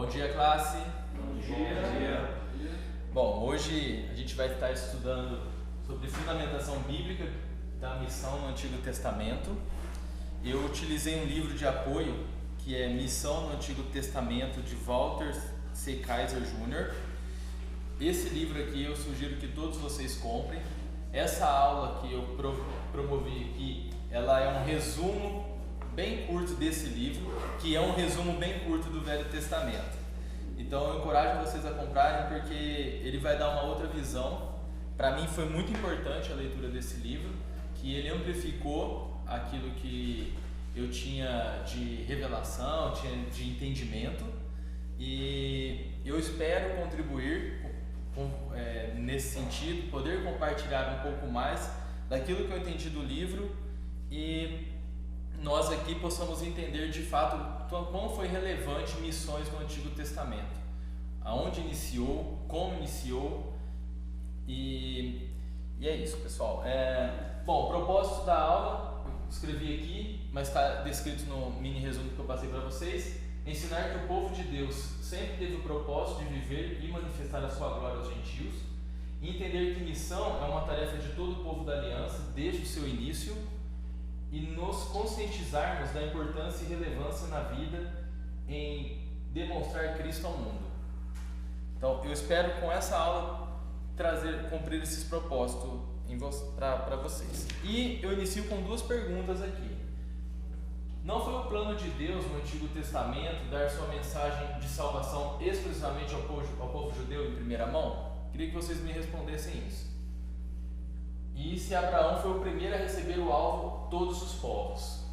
Bom dia, classe. Bom dia. Bom, hoje a gente vai estar estudando sobre fundamentação bíblica da missão no Antigo Testamento. Eu utilizei um livro de apoio que é Missão no Antigo Testamento, de Walter C. Kaiser Jr. Esse livro aqui eu sugiro que todos vocês comprem. Essa aula que eu promovi aqui, ela é um resumo bem curto desse livro, que é um resumo bem curto do Velho Testamento. Então eu encorajo vocês a comprarem, porque ele vai dar uma outra visão. Para mim foi muito importante a leitura desse livro, que ele amplificou aquilo que eu tinha de revelação, tinha de entendimento, e eu espero contribuir nesse sentido, poder compartilhar um pouco mais daquilo que eu entendi do livro e nós aqui possamos entender de fato como foi relevante missões no Antigo Testamento, aonde iniciou, como iniciou e é isso, pessoal. Bom, o propósito da aula eu escrevi aqui, mas está descrito no mini resumo que eu passei para vocês: ensinar que o povo de Deus sempre teve o propósito de viver e manifestar a sua glória aos gentios, e entender que missão é uma tarefa de todo o povo da aliança desde o seu início, e nos conscientizarmos da importância e relevância na vida em demonstrar Cristo ao mundo. Então, eu espero com essa aula cumprir esses propósitos para vocês. E eu inicio com duas perguntas aqui. Não foi o plano de Deus no Antigo Testamento dar sua mensagem de salvação exclusivamente ao povo judeu em primeira mão? Queria que vocês me respondessem isso. E se Abraão foi o primeiro a receber o alvo, todos os povos?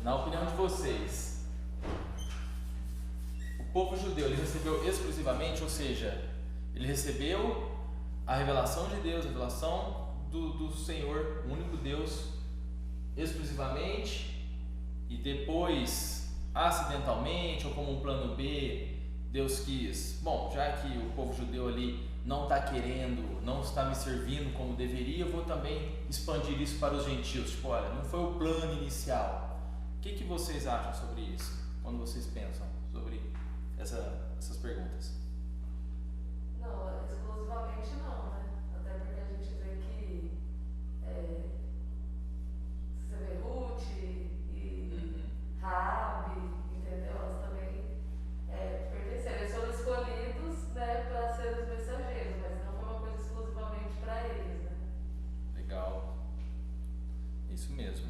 Na opinião de vocês, o povo judeu ele recebeu exclusivamente, ou seja, ele recebeu a revelação de Deus, a revelação do Senhor, o único Deus, exclusivamente, e depois, acidentalmente, ou como um plano B, Deus quis, bom, já que o povo judeu ali não está querendo, não está me servindo como deveria, eu vou também expandir isso para os gentios. Tipo, olha, não foi o plano inicial. O que vocês acham sobre isso, quando vocês pensam sobre essas perguntas? Não, exclusivamente não, né? Até porque a gente vê que você vê Ruth e Raabe, entendeu? Elas também pertenceram. Eles foram escolhidos, né, para ser os mensageiros, mas não foi uma coisa exclusivamente para eles, né? Legal. Isso mesmo.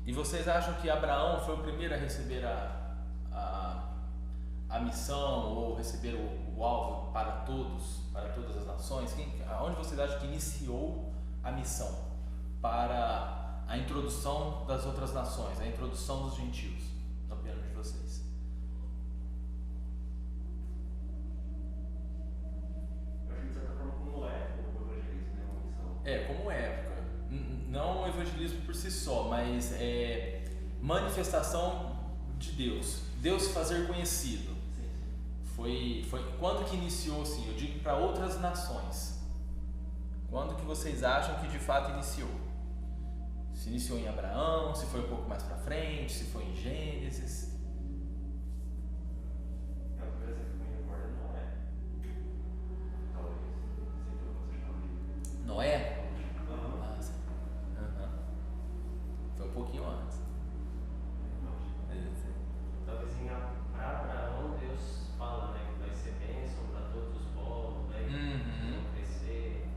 E vocês acham que Abraão foi o primeiro a receber a missão, ou receber o alvo para todas as nações? Onde vocês acham que iniciou a missão para a introdução das outras nações, a introdução dos gentios, na opinião de vocês? Eu acho que de certa forma como época o evangelismo é uma missão. Como época, não o evangelismo por si só, mas manifestação de Deus fazer conhecido. Foi quando que iniciou, assim, eu digo para outras nações. Quando que vocês acham que de fato iniciou? Se iniciou em Abraão, se foi um pouco mais para frente, se foi em Gênesis? A primeira vez que eu me recordo não é. Talvez. Sei que você já ouviu. Noé? Aham. Foi um pouquinho antes. Talvez em Abraão Deus fala, né, que vai ser bênção para todos os povos, né, que vão crescer.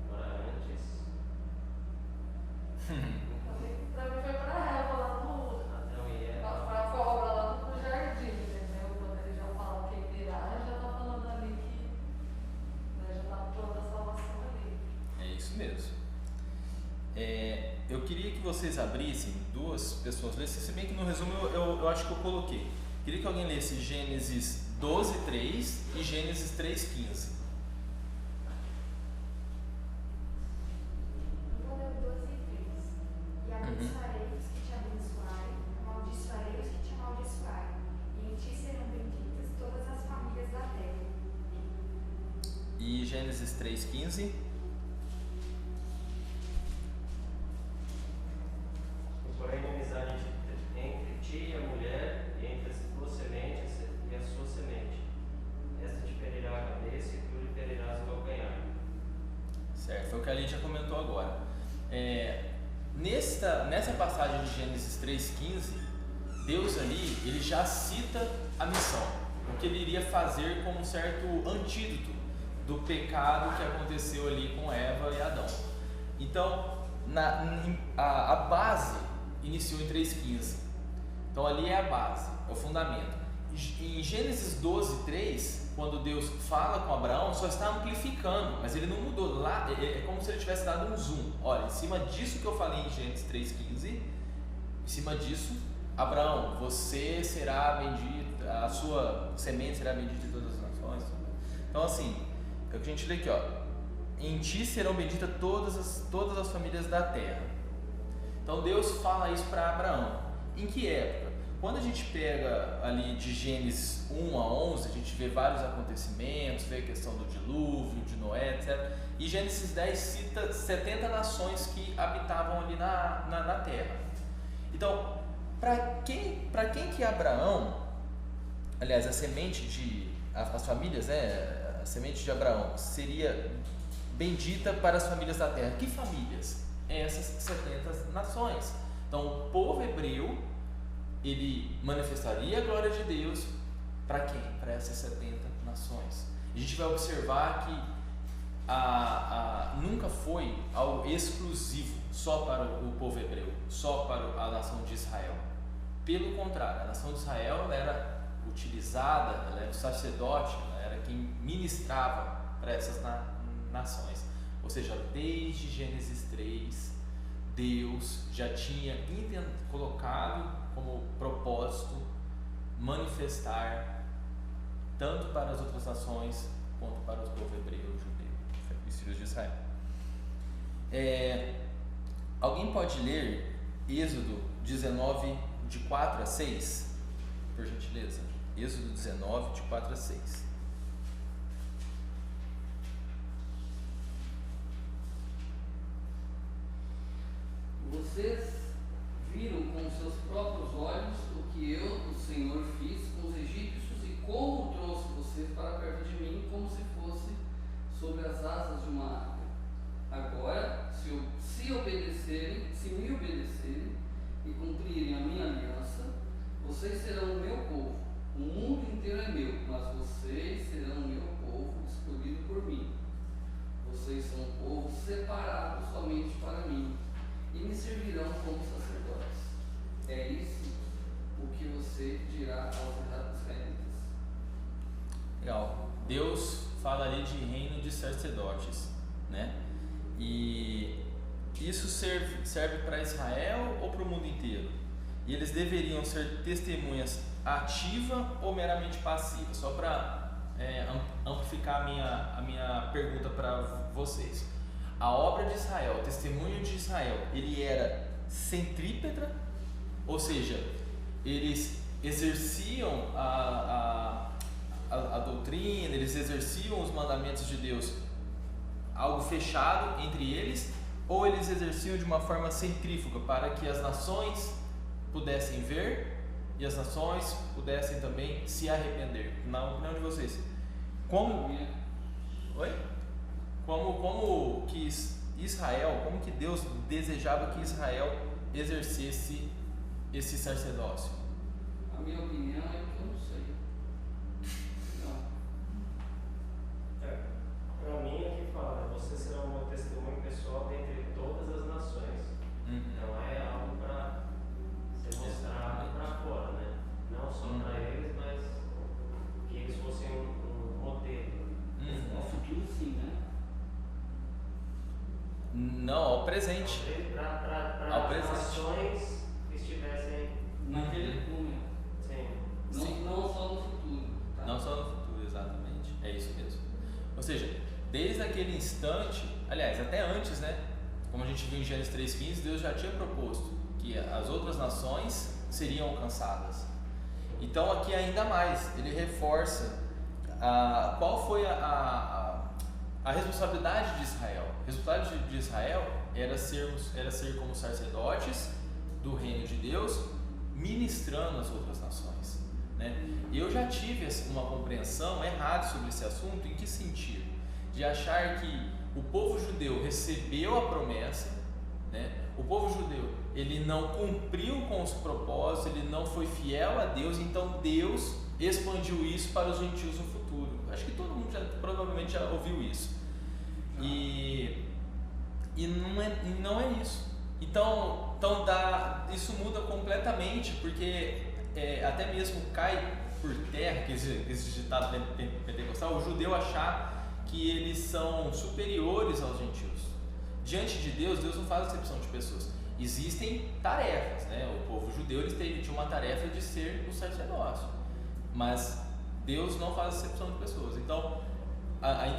Agora antes. Pra mim foi pra Eva lá no. Adão e Eva. Pra cobra lá no jardim, entendeu? Quando ele já fala quem virá, já tá falando ali que. Né, já tá no plano da salvação ali. É isso mesmo. Eu queria que vocês abrissem, duas pessoas lessem, se bem que no resumo eu acho que eu coloquei. Queria que alguém lesse Gênesis 12:3 e Gênesis 3:15. Eu vou ler o 12 e 3. E abençoarei os que te abençoarem, amaldiçoarei os que te amaldiçoarem, e em ti serão benditas todas as famílias da terra. E Gênesis 3:15. Porém, inimizade entre ti e a mulher, e nessa passagem de Gênesis 3,15, Deus ali, ele já cita a missão, o que ele iria fazer como um certo antídoto do pecado que aconteceu ali com Eva e Adão. Então, a base iniciou em 3,15. Então ali é a base, é o fundamento. Em Gênesis 12,3, quando Deus fala com Abraão, só está amplificando, mas ele não mudou. Lá é como se ele tivesse dado um zoom. Olha, em cima disso que eu falei em Gênesis 3,15, em cima disso, Abraão, você será bendito, a sua semente será bendita em todas as nações. Então assim, é o que a gente lê aqui, ó. Em ti serão benditas todas as famílias da terra. Então Deus fala isso para Abraão. Em que época? Quando a gente pega ali de Gênesis 1 a 11, a gente vê vários acontecimentos, vê a questão do dilúvio, de Noé, etc. E Gênesis 10 cita 70 nações que habitavam ali na terra. Então, para quem que Abraão, aliás, as famílias, né, a semente de Abraão seria bendita para as famílias da terra? Que famílias? Essas 70 nações. Então, o povo hebreu, ele manifestaria a glória de Deus para quem? Para essas 70 nações. A gente vai observar que nunca foi algo exclusivo só para o povo hebreu, só para a nação de Israel. Pelo contrário, a nação de Israel ela era utilizada, ela era o sacerdote, ela era quem ministrava para essas nações. Ou seja, desde Gênesis 3, Deus já tinha colocado como propósito manifestar tanto para as outras nações quanto para o povo hebreu, judeu, os filhos de Israel. Alguém pode ler Êxodo 19, de 4 a 6? Por gentileza. Êxodo 19, de 4 a 6. Vocês viram com seus próprios olhos o que eu, o Senhor, fiz com os egípcios e como trouxe vocês para perto de mim, como se fosse sobre as asas de uma águia. Agora, se me obedecerem e cumprirem a minha aliança, vocês serão o meu povo. O mundo inteiro é meu, mas vocês serão o meu povo, escolhido por mim. Vocês são um povo separado somente para mim e me servirão como sacerdotes. É isso o que você dirá aos israelitas. Legal. Deus fala ali de reino de sacerdotes, né? E isso serve para Israel ou para o mundo inteiro? E eles deveriam ser testemunhas ativa ou meramente passiva? Só para amplificar a minha pergunta para vocês. A obra de Israel, o testemunho de Israel, ele era centrípeta, ou seja, eles exerciam a doutrina, eles exerciam os mandamentos de Deus, algo fechado entre eles, ou eles exerciam de uma forma centrífuga para que as nações pudessem ver e as nações pudessem também se arrepender? Na opinião de vocês, como que Israel, como que Deus desejava que Israel exercesse esse sacerdócio? A minha opinião é que eu não sei. Para mim é que fala, você será o meu testemunho pessoal dentre todas as nações. Então é algo para ser mostrado para fora, né? Não só para eles, mas que eles fossem um modelo. No futuro sim, né? Não, ao presente. Para Ao as presente. nações que estivessem Naquele túnel. Sim. Não só no futuro. Tá? Não só no futuro, exatamente. É isso mesmo. Ou seja, desde aquele instante, aliás, até antes, né? Como a gente viu em Gênesis 3,15, Deus já tinha proposto que as outras nações seriam alcançadas. Então aqui ainda mais, ele reforça qual foi a responsabilidade de Israel. A responsabilidade de Israel era ser como sacerdotes do reino de Deus, ministrando as outras nações, né? Eu já tive uma compreensão errada sobre esse assunto. Em que sentido? De achar que o povo judeu recebeu a promessa, né? o povo judeu, ele não cumpriu com os propósitos, ele não foi fiel a Deus, então Deus expandiu isso para os gentios no futuro. Acho que todo mundo provavelmente já ouviu isso. E não é isso. Então isso muda completamente, porque até mesmo cai por terra, que esse ditado pentecostal, o judeu achar que eles são superiores aos gentios. Diante de Deus, Deus não faz acepção de pessoas. Existem tarefas, né? O povo judeu tinha uma tarefa de ser o sacerdócio, mas Deus não faz acepção de pessoas. Então,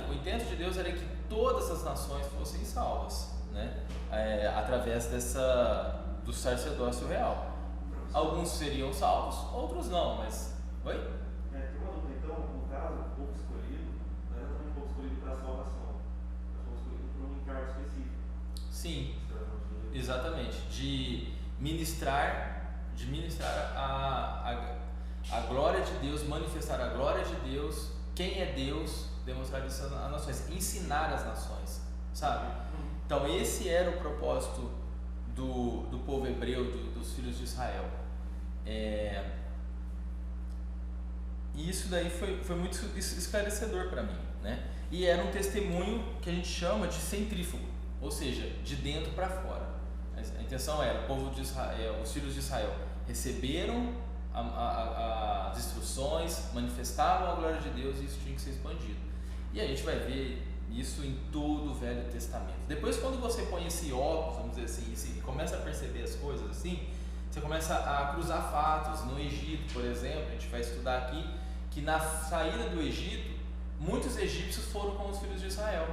o intento de Deus era que todas as nações fossem salvas, né? Através do sacerdócio real. Alguns seriam salvos, outros não, mas... Oi? Tem uma dúvida, então, no caso, o povo escolhido, não é exatamente o povo escolhido para a salvação, mas o povo escolhido para um encargo específico. Sim, exatamente. De ministrar a glória de Deus, manifestar a glória de Deus, quem é Deus, demonstrar isso às nações, ensinar as nações, sabe? Então esse era o propósito do povo hebreu, dos filhos de Israel. E isso daí foi muito esclarecedor para mim, né? E era um testemunho que a gente chama de centrífugo, ou seja, de dentro para fora. A intenção era, o povo de Israel, os filhos de Israel receberam as instruções, manifestavam a glória de Deus, e isso tinha que ser expandido. E a gente vai ver isso em todo o Velho Testamento. Depois, quando você põe esse óculos, vamos dizer assim, e começa a perceber as coisas assim, você começa a cruzar fatos. No Egito, por exemplo, a gente vai estudar aqui que na saída do Egito, muitos egípcios foram com os filhos de Israel,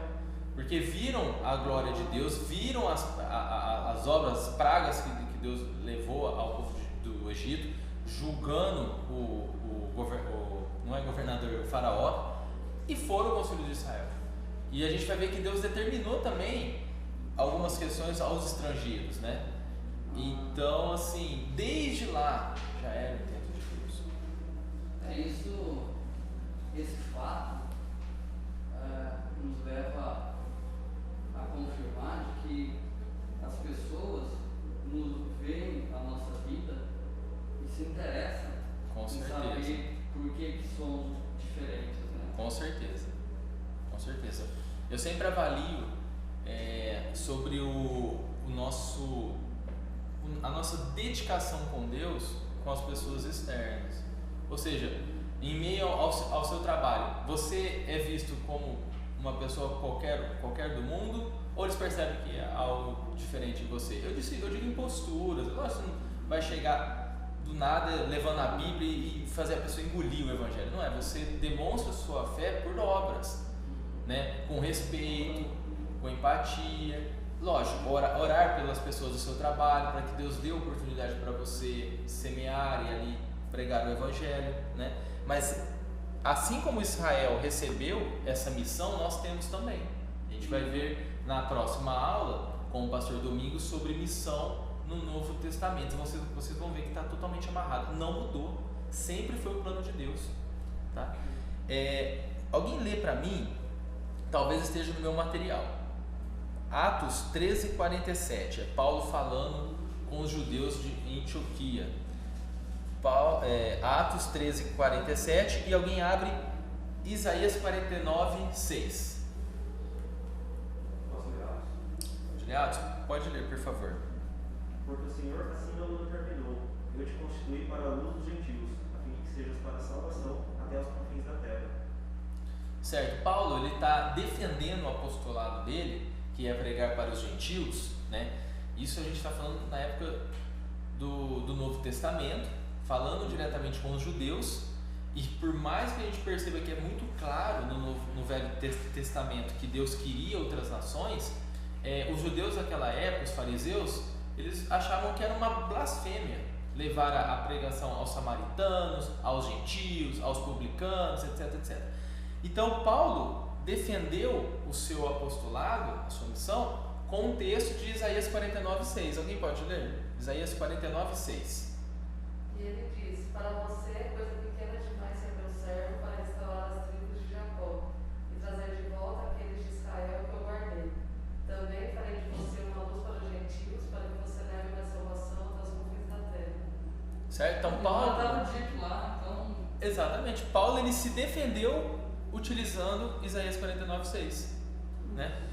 porque viram a glória de Deus, viram as obras, as pragas que Deus levou ao povo do Egito, julgando não é governador, o faraó, e foram com os filhos de Israel. E a gente vai ver que Deus determinou também algumas questões aos estrangeiros, né? Então, assim, desde lá já era o intento de Deus. Esse fato nos leva a confirmar de que as pessoas nos veem a nossa vida e se interessam em saber por que somos diferentes, né? Com certeza. Eu sempre avalio sobre a nossa dedicação com Deus com as pessoas externas. Ou seja, em meio ao seu trabalho, você é visto como uma pessoa qualquer do mundo, ou eles percebem que é algo diferente em você? Eu digo em posturas. Você não vai chegar do nada levando a Bíblia e fazer a pessoa engolir o Evangelho. Não é, você demonstra sua fé por obras, né? Com respeito, com empatia. Lógico, orar pelas pessoas do seu trabalho, para que Deus dê oportunidade para você semear e ali pregar o Evangelho, né? Mas assim como Israel recebeu essa missão, nós temos também. A gente vai ver na próxima aula com o pastor Domingos sobre missão no Novo Testamento. Vocês vão ver que está totalmente amarrado, não mudou, sempre foi o plano de Deus, tá? Alguém lê para mim, talvez esteja no meu material, Atos 13:47, é Paulo falando com os judeus em Antioquia. Atos 13:47, e alguém abre Isaías 49:6. Posso ler Atos? Juliados, pode ler, por favor. Porque o Senhor assim não determinou, eu te constituí para a luz dos gentios, a fim de que sejas para a salvação até os confins da terra. Certo, Paulo ele está defendendo o apostolado dele, que é pregar para os gentios, né? Isso a gente está falando na época do Novo Testamento, falando diretamente com os judeus. E por mais que a gente perceba que é muito claro no Velho Testamento que Deus queria outras nações, os judeus daquela época, os fariseus, eles achavam que era uma blasfêmia levar a pregação aos samaritanos, aos gentios, aos publicanos, etc, etc. Então Paulo defendeu o seu apostolado, a sua missão, com um texto de Isaías 49:6. Alguém pode ler? Isaías 49:6. E ele diz: para você é coisa pequena demais ser meu servo para restaurar as tribos de Jacó e trazer de volta aqueles de Israel que eu guardei. Também farei de você uma luz para os gentios, para que você leve a salvação até os confins da terra. Certo? Então Paulo... Estava dito lá, então... Exatamente. Paulo ele se defendeu utilizando Isaías 49:6, né?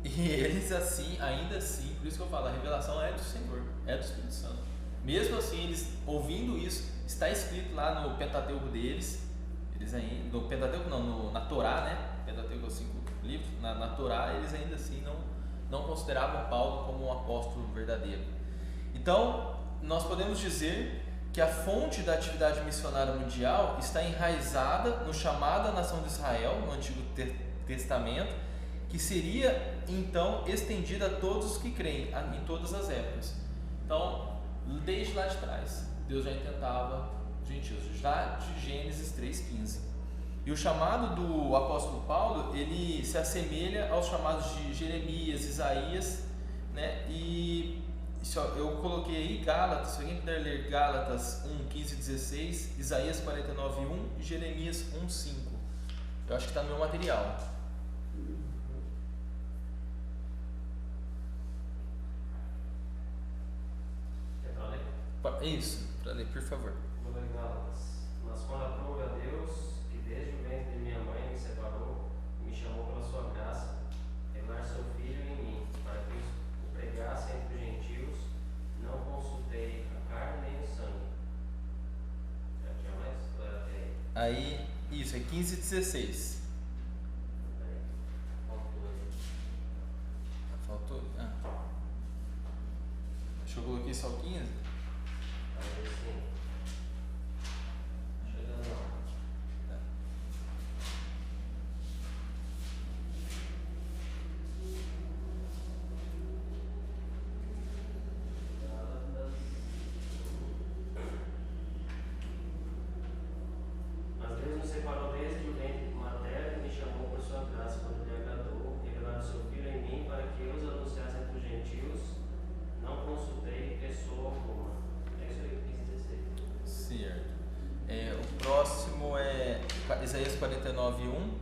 E eles assim, ainda assim, por isso que eu falo, a revelação é do Senhor, é do Espírito Santo. Mesmo assim, eles ouvindo isso, está escrito lá no Pentateuco deles, eles ainda, no Pentateuco não, na Torá, né? Pentateuco é os 5 livros, na Torá eles ainda assim não consideravam Paulo como um apóstolo verdadeiro. Então, nós podemos dizer que a fonte da atividade missionária mundial está enraizada no chamado à nação de Israel, no Antigo Testamento, que seria então estendida a todos os que creem, em todas as épocas. Então, desde lá de trás, Deus já intentava gentios, já de Gênesis 3,15. E o chamado do apóstolo Paulo, ele se assemelha aos chamados de Jeremias, Isaías, né? E eu coloquei aí Gálatas, se alguém puder ler Gálatas 1:15-16, Isaías 49:1 e Jeremias 1:5. Eu acho que está no meu material. Quer para ler? Isso, para ler, por favor. Vou ler Gálatas. Mas quando aprove a Deus, que desde o ventre de minha mãe me separou e me chamou pela sua graça, revelar seu Filho em mim, para que o pregasse entre os gentios, não consultei a carne nem o sangue. Já tinha mais? Ou era até aí? Aí, isso, é 15:16. Peraí. Faltou aí. Faltou? Acho que eu coloquei só 15. Talvez sim. Chegando lá. Gálatas. Mas Deus nos separou desde o ventre materno e me chamou por sua graça, quando lhe agradou, revelar o seu Filho em mim, para que eu os anunciasse entre os gentios. Não consultei pessoa alguma. É isso aí que quis dizer. Certo. O próximo é Isaías 49:1.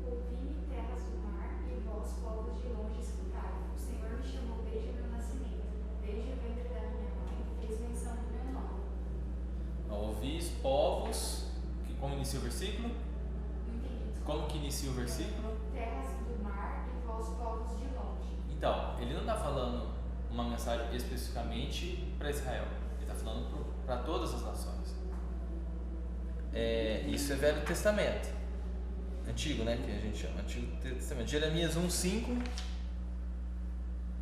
Ouvi-me terras do mar e vós, povos de longe, escutai. O Senhor me chamou desde o meu nascimento, desde o ventre da minha mãe, fez menção do meu nome. Ouvis povos, como inicia o versículo? Não entendi. Como que inicia o versículo? Terras do mar e vós, povos de longe. Então, ele não está falando uma mensagem especificamente para Israel, ele está falando para todas as nações. Isso é Velho Testamento, Antigo, né, que a gente chama, Antigo Testamento. Jeremias 1:5,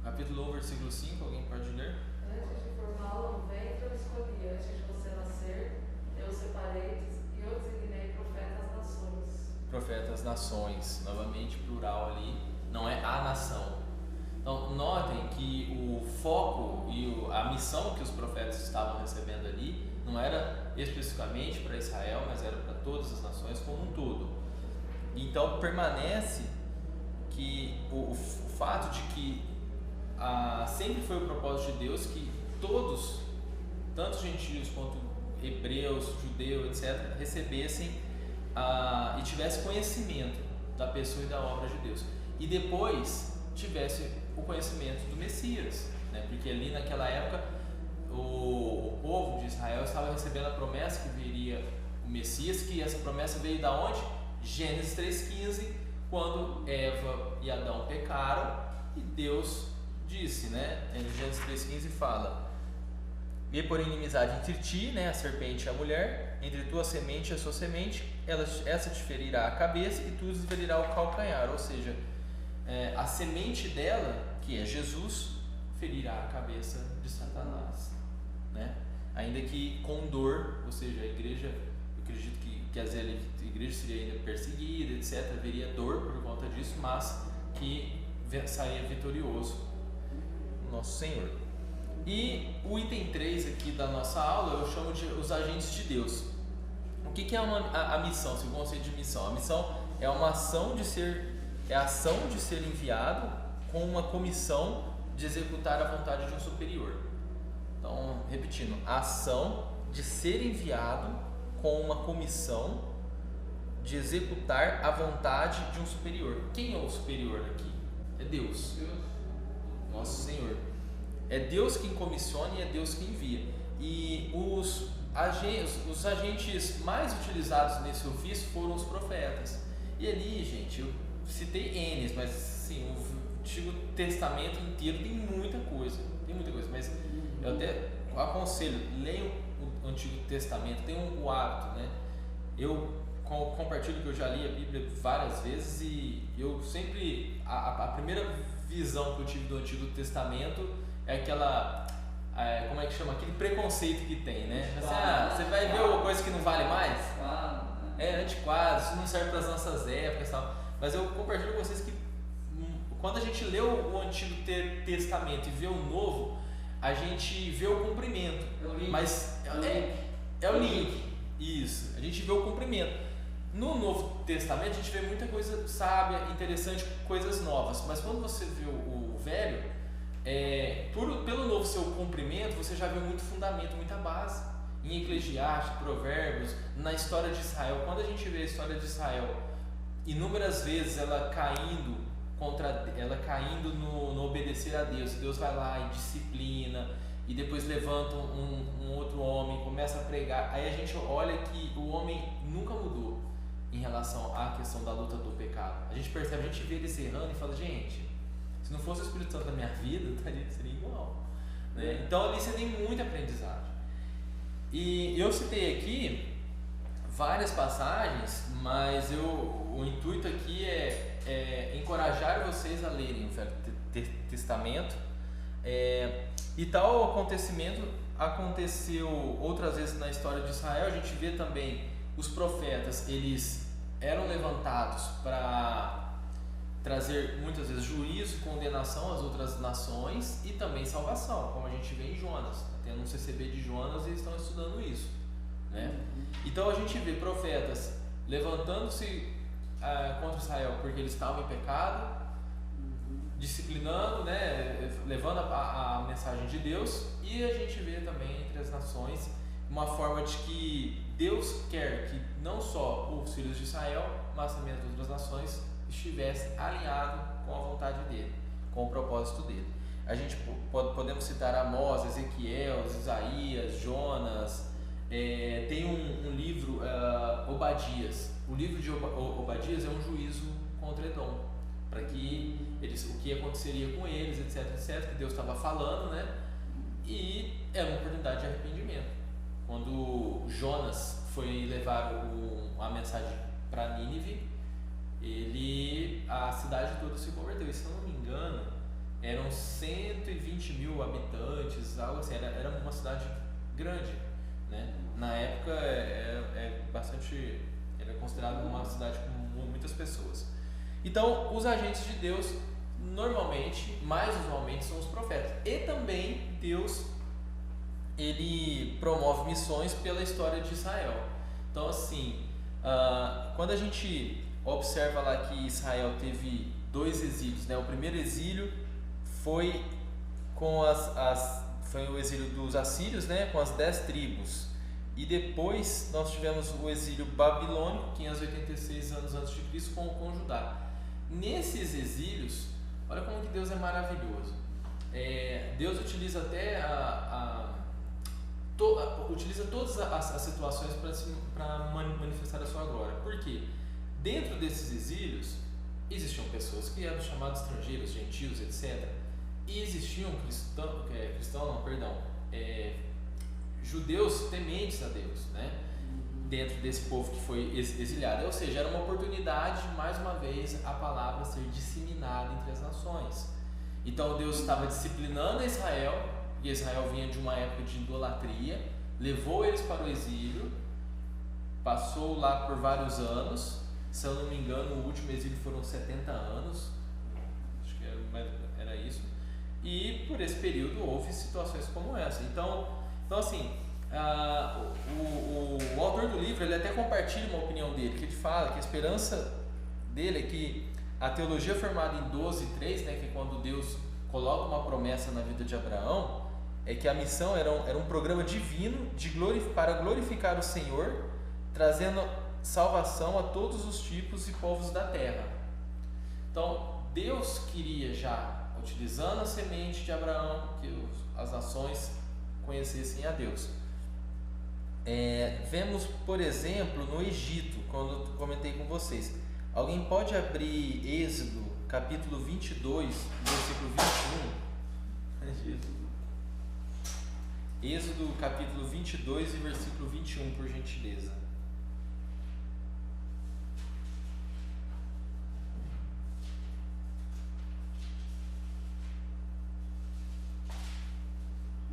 capítulo 1, versículo 5, alguém pode ler? Antes de formá-lo no ventre, eu escolhi. Antes de você nascer, eu o separei e eu designei profeta às nações. Profeta às nações, novamente plural ali, não é a nação. Então, notem que o foco e a missão que os profetas estavam recebendo ali não era especificamente para Israel, mas era para todas as nações como um todo. Então, permanece que o fato de que sempre foi o propósito de Deus que todos, tanto gentios quanto hebreus, judeus, etc., recebessem e tivessem conhecimento da pessoa e da obra de Deus. E depois tivesse o conhecimento do Messias, né? Porque ali naquela época o povo de Israel estava recebendo a promessa que viria o Messias, que essa promessa veio da onde? Gênesis 3,15, quando Eva e Adão pecaram e Deus disse, né? Em Gênesis 3,15 fala: e por inimizade entre ti, né, a serpente e a mulher, entre tua semente e a sua semente, essa te ferirá a cabeça e tu lhes ferirá o calcanhar, ou seja, a semente dela, que é Jesus, ferirá a cabeça de Satanás, né? Ainda que com dor, ou seja, a igreja, eu acredito que a igreja seria ainda perseguida, etc., haveria dor por conta disso, mas que saía vitorioso nosso Senhor. E o item 3 aqui da nossa aula eu chamo de os agentes de Deus. O que é a missão, segundo o conceito de missão? A missão é uma ação de ser enviado com uma comissão de executar a vontade de um superior. Então, repetindo, a ação de ser enviado com uma comissão de executar a vontade de um superior. Quem é o superior aqui? É Deus, nosso Senhor. É Deus quem comissiona e é Deus quem envia. E os agentes mais utilizados nesse ofício foram os profetas. E ali, gente, eu citei N, mas sim, o Antigo Testamento inteiro tem muita coisa, mas eu até aconselho, leiam o Antigo Testamento, tenham o hábito, né? Eu compartilho que eu já li a Bíblia várias vezes e eu sempre, a primeira visão que eu tive do Antigo Testamento é aquela, como é que chama? Aquele preconceito que tem, né? Assim, você vai ver uma coisa que não vale mais? É antiquado, isso não serve para as nossas épocas e tal. Mas eu compartilho com vocês que quando a gente lê o Antigo Testamento e vê o Novo, a gente vê o cumprimento. Mas é o link. Isso, a gente vê o cumprimento. No Novo Testamento a gente vê muita coisa sábia, interessante, coisas novas. Mas quando você vê o Velho, pelo novo seu cumprimento, você já vê muito fundamento, muita base. Em Eclesiastes, Provérbios, na história de Israel. Quando a gente vê a história de Israel, inúmeras vezes ela caindo no obedecer a Deus. Deus vai lá e disciplina, e depois levanta um outro homem, começa a pregar. Aí a gente olha que o homem nunca mudou em relação à questão da luta do pecado. A gente percebe, a gente vê ele se errando e fala, gente, se não fosse o Espírito Santo na minha vida, seria igual, né? Então ali você tem muita aprendizagem. E eu citei aqui várias passagens, mas o intuito aqui é encorajar vocês a lerem o Velho Testamento. E tal acontecimento aconteceu outras vezes na história de Israel. A gente vê também os profetas, eles eram levantados para trazer muitas vezes juízo e condenação às outras nações e também salvação, como a gente vê em Jonas. Tem um CCB de Jonas e estão estudando isso, né? Então a gente vê profetas levantando-se contra Israel porque eles estavam em pecado, disciplinando, né, levando a mensagem de Deus, e a gente vê também entre as nações uma forma de que Deus quer que não só os filhos de Israel, mas também as outras nações estivessem alinhados com a vontade dele, com o propósito dele. A gente podemos citar Amós, Ezequiel, Isaías, Jonas. Tem um livro, Obadias. O livro de Obadias é um juízo contra Edom, para que o que aconteceria com eles, etc, que Deus estava falando, né? E é uma oportunidade de arrependimento. Quando Jonas foi levar a mensagem para Nínive, a cidade toda se converteu. E se eu não me engano, eram 120 mil habitantes, algo assim. Era uma cidade grande, né? Na época era considerado uma cidade com muitas pessoas. Então, os agentes de Deus, normalmente, mais usualmente, são os profetas. E também Deus, ele promove missões pela história de Israel. Então, assim, quando a gente observa lá que Israel teve 2 exílios, né? O primeiro exílio foi foi o exílio dos assírios, né? Com as 10 tribos. E depois nós tivemos o exílio babilônico, 586 anos antes de Cristo, com Judá. Nesses exílios, olha como que Deus é maravilhoso. Deus utiliza até utiliza todas as situações para manifestar a sua glória. Por quê? Dentro desses exílios existiam pessoas que eram chamadas estrangeiros, gentios, etc. E existiam judeus tementes a Deus, né? Dentro desse povo que foi exiliado. Ou seja, era uma oportunidade de, mais uma vez, a palavra ser disseminada entre as nações. Então Deus estava disciplinando Israel, e Israel vinha de uma época de idolatria, levou eles para o exílio, passou lá por vários anos. Se eu não me engano, o último exílio foram 70 anos, acho que era isso. E por esse período houve situações como essa. Então assim, o autor do livro, ele até compartilha uma opinião dele, que ele fala que a esperança dele é que a teologia formada em 12:3, né, que é quando Deus coloca uma promessa na vida de Abraão, é que a missão era um programa divino para glorificar o Senhor, trazendo salvação a todos os tipos e povos da terra. Então, Deus queria já, utilizando a semente de Abraão, que as nações conhecessem a Deus. Vemos, por exemplo, no Egito, quando eu comentei com vocês. Alguém pode abrir Êxodo, capítulo 22, versículo 21? Êxodo, capítulo 22 e versículo 21, por gentileza.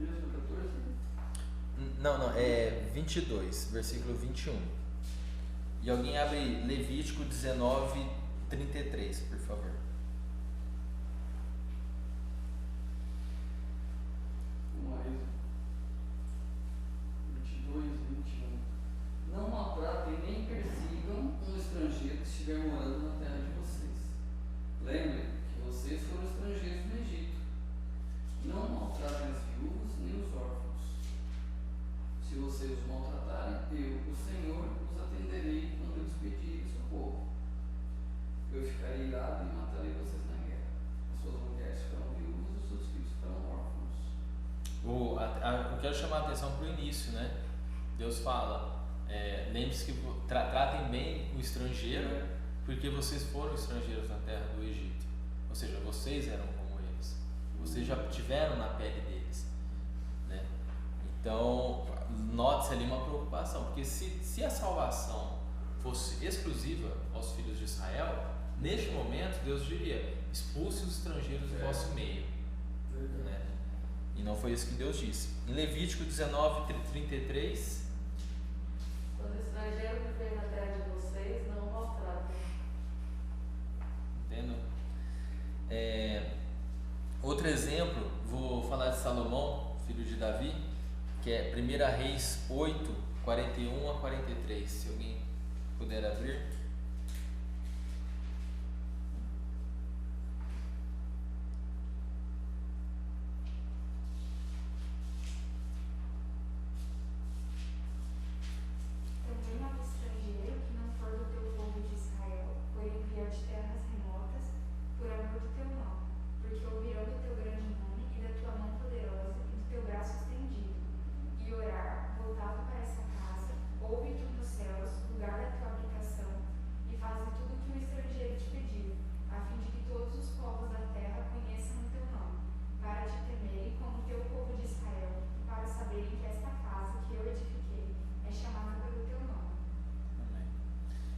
Êxodo 14? Não, é 22, versículo 21. E alguém abre Levítico 19, 33, por favor. Vamos lá, Êxodo 22, 21. Não maltratem nem persigam um estrangeiro que estiver morando na terra de vocês. Lembrem que vocês foram estrangeiros no Egito. Não maltratem as viúvas nem os órfãos. Se vocês os maltratarem, eu, o Senhor, os atenderei quando eu despedir socorro. Eu ficarei irado e matarei vocês na guerra. As suas mulheres ficarão viúvas e os seus filhos ficarão órfãos. Eu quero chamar a atenção para o início, né? Deus fala, lembre-se que tratem bem o estrangeiro, porque vocês foram estrangeiros na terra do Egito. Ou seja, vocês eram como eles. Vocês já tiveram na pele deles, né? Então, note-se ali uma preocupação, porque se a salvação fosse exclusiva aos filhos de Israel, neste momento Deus diria: expulse os estrangeiros do vosso meio, né? E não foi isso que Deus disse. Em Levítico 19, 33, Quando o estrangeiro viver na terra de vocês, não maltratem. entendo? Outro exemplo, vou falar de Salomão, filho de Davi, que é 1 Reis 8, 41 a 43, se alguém puder abrir. Também ao estrangeiro que não for do teu povo de Israel, porém vier de terras remotas, por amor do teu nome, porque ouvirão do teu grande nome e da tua mão poderosa e do teu braço estendido, e orar, voltado para essa casa, ouve tu dos céus, lugar da tua habitação, e faze tudo o que o estrangeiro te pedir, a fim de que todos os povos da terra conheçam o teu nome, para te temerem como o teu povo de Israel, e para saberem que esta casa que eu edifiquei é chamada pelo teu nome. Amém.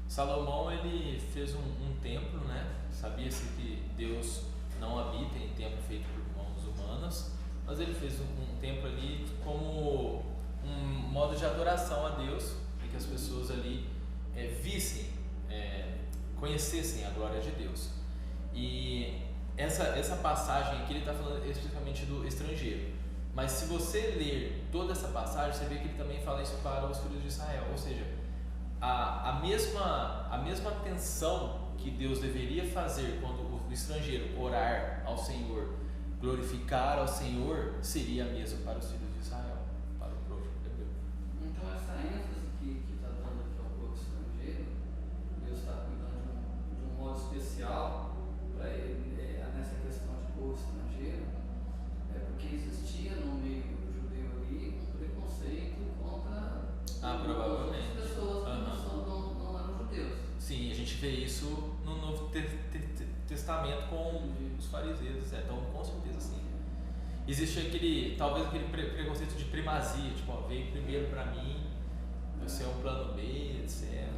Salomão, ele fez um templo, né? Sabia-se que Deus não habita em templo feito por mãos humanas, mas ele fez um templo ali como um modo de adoração a Deus, para que as pessoas ali vissem, conhecessem a glória de Deus. E essa passagem aqui ele está falando especificamente do estrangeiro, mas se você ler toda essa passagem, você vê que ele também fala isso para os filhos de Israel, ou seja, a mesma atenção que Deus deveria fazer quando o estrangeiro orar ao Senhor, glorificar ao Senhor, seria a mesma para os filhos de Israel, para o povo hebreu. Então, essa ênfase que está dando aqui ao povo estrangeiro, Deus está cuidando de um modo especial para ele, nessa questão de povo estrangeiro, porque existia no meio judeu ali um preconceito contra Provavelmente. as pessoas que não eram judeus. Sim, a gente vê isso no Novo Testamento com os fariseus, então com certeza sim. Existe talvez aquele preconceito de primazia, tipo, veio primeiro para mim, você é um plano B, etc.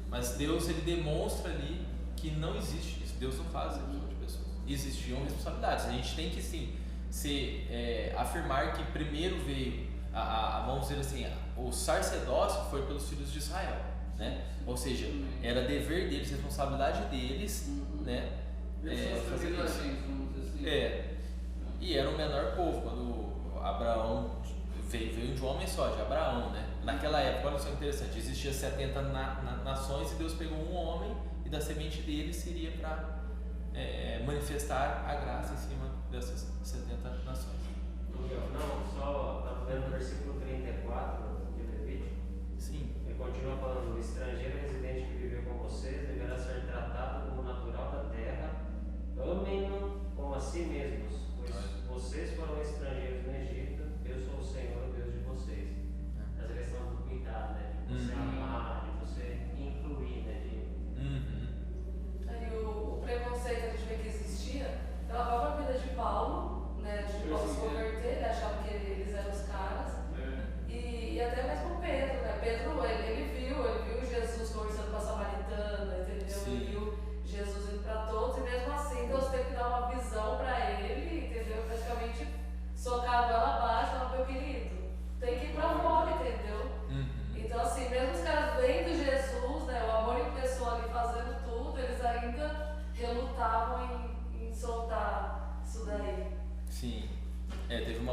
Mas Deus, ele demonstra ali que não existe isso, Deus não faz isso de pessoas. Existiam responsabilidades, a gente tem que sim afirmar que primeiro veio, vamos dizer assim, o sacerdócio foi pelos filhos de Israel, né? Ou seja, era dever deles, responsabilidade deles, né? Fazer isso. Vamos dizer assim. E era o menor povo, quando Abraão veio de um homem só, de Abraão, né? Naquela época, olha só que interessante, existia 70 nações e Deus pegou um homem e da semente dele seria para manifestar a graça em cima dessas 70 nações. Não, só estava vendo o versículo 34 de Levítico. Sim. Ele continua falando: o estrangeiro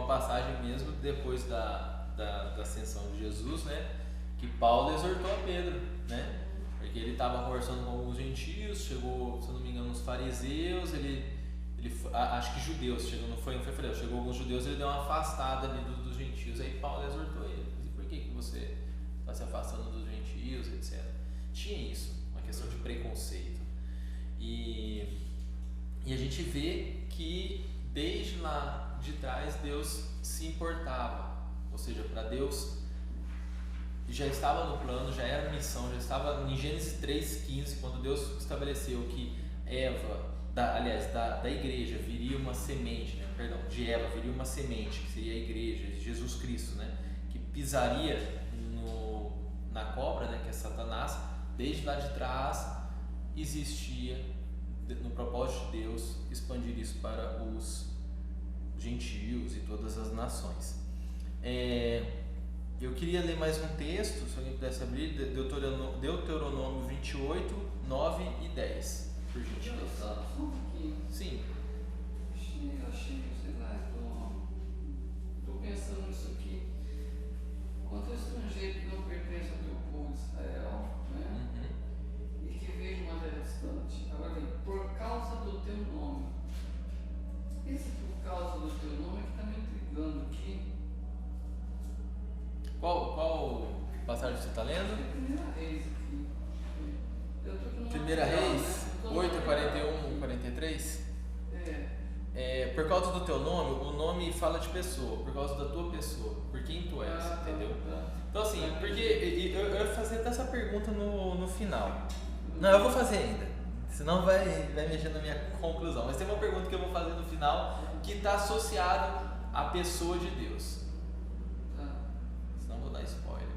passagem mesmo depois da ascensão de Jesus, né? Que Paulo exortou a Pedro, né? Porque ele estava conversando com alguns gentios, chegou, se eu não me engano, uns fariseus, acho que judeus, chegou alguns judeus, ele deu uma afastada ali dos gentios, aí Paulo exortou ele, por que você está se afastando dos gentios, etc. Tinha isso, uma questão de preconceito. E a gente vê que desde lá de trás Deus se importava, ou seja, para Deus já estava no plano, já era missão, já estava em Gênesis 3,15, quando Deus estabeleceu que da igreja viria uma semente, né? De Eva viria uma semente, que seria a igreja, Jesus Cristo, né? Que pisaria na cobra, né? Que é Satanás. Desde lá de trás existia, no propósito de Deus, expandir isso para os gentios e todas as nações. Eu queria ler mais um texto, se alguém pudesse abrir, Deuteronômio 28, 9 e 10, por gentileza. Só um pouquinho. Sim. Achei, sei lá, estou pensando nisso aqui. Quanto ao estrangeiro que não pertence ao teu povo de Israel, né? Uhum. E que vejo uma terra distante. Agora vem, por causa do teu nome. Esse por causa do teu nome é que está me intrigando aqui. Qual passagem você está lendo? Primeira Reis aqui. Primeira Reis, 8, 41, 43? Por causa do teu nome, o nome fala de pessoa, por causa da tua pessoa, por quem tu és, entendeu? Então assim, porque eu ia fazer essa pergunta no final. Não, eu vou fazer ainda, senão vai mexer na minha conclusão. Mas tem uma pergunta que eu vou fazer no final que está associada à pessoa de Deus. Senão vou dar spoiler.